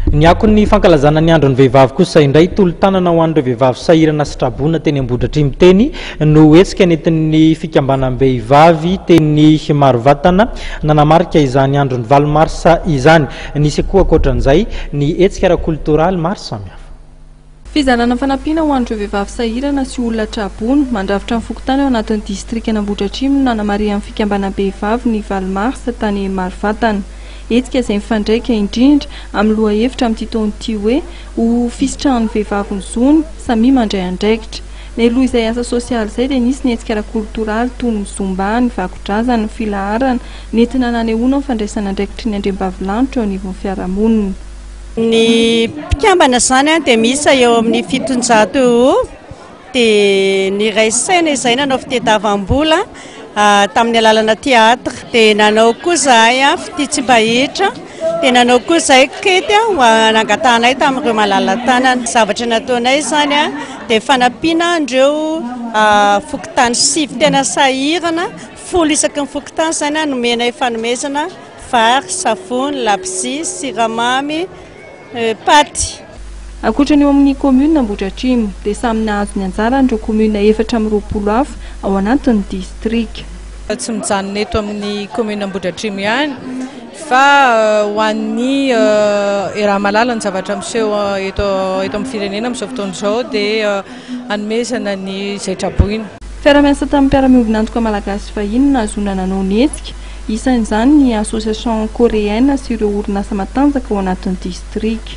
Ny akon'ny fankalazana ny andron'ny vehivavy kosa indray tolo-tanana ho an'ireo vehivavy sahirana sitrabona teny Ambohidratrimo teny no hetsika nentin'ny fikambanam-behivavy teny Marovatana nanamarika izany andron'ny 8 marsa izany. Nisy koa ankoatran'izay ny hetsika ara-koltoraly maro samihafa. Fizarana fanampiana ho an'ireo vehivavy sahirana sy olona trabona mandravitra ny fokontany ao anatin'ny distrikana Ambohidratrimo nanamarian'ny fikambanam-behivavy ny 8 marsa tany Marovatana. Hetsika izay mifandraika indrindra amin'ny lohahevitra amin'ity taon'ity hoe ho fisitrahan'ny vehivavy ny zony samy mandray andraikitra. Ny aloha izay asa sosialy izay dia nisy ny hetsika ara-koltoraly toy ny zomba, ny vakodrazana, ny filaharana nentina nanehoana ny fandraisana andraikitry ny andriambavilanitra eo anivon'ny fiarahamonina. Ny mpikambana zany dia misy eo amin'ny 700 dia ny ray saina izay nanao fitadiavam-bola tamin'ny alalana teatra dia nanao koa zahay fititsim-bahitra dia nanao koa zahay kety nangatanay tamin'ireo malala-tanana. Zavatra nataonay zany dia fanampiana andreo fokotany 7 tena sahirana, folo isaky ny fokotany zany nomenay fanomezana vary, savony, labsy, siramamy, paty. Ankoatra ny eo amin'ny commune Ambohidratrimo dia samy nahazo ny anjara ireo commune 420 hafa ao anatin'ny district. Tsy mijanona eto amin'ny commune Ambohidratrimo ihany fa ho an'ny raha malala ny zavatra miseho eto amin'ny firenena amin'izao fotoana izao dia hanomezana ny izay traboina. Fiara-miasa tamin'ny mpiara-miombina antoka malagasy fahiny nahazoana nanao ny hetsika, isan'izany ny association coréenne sy ireo orinasa matanjaka ao anatin'ny district.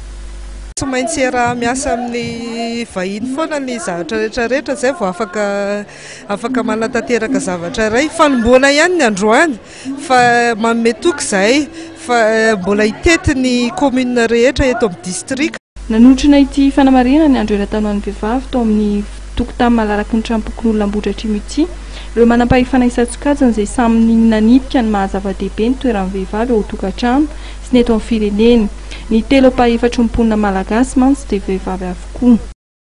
Tsy maintsy raha miasa amin'ny vahiny foana ny zavatra rehetrarehetra zay vao afaka manatanteraka zavatra iray. Fanomboana ihany ny androany fa manome toky izay fa mbola hitety ny commune rehetra eto amin'ny district. Nanotrina ity fanamarihana ny andro eran-tanoan'ny vehivavy tao amin'ny tokotany malaraky ny trampokon'olona Ambohidratrimo ity, ireo manam-pahefana isan-tsokajana izay samy nanipika ny mahazava-dehibe ny toeran'ny vehivavy ao tokantrano sy ny eto amin'ny firenena. Ny 3/4 mponina malagasy mantsy dia vehivavy avokoa.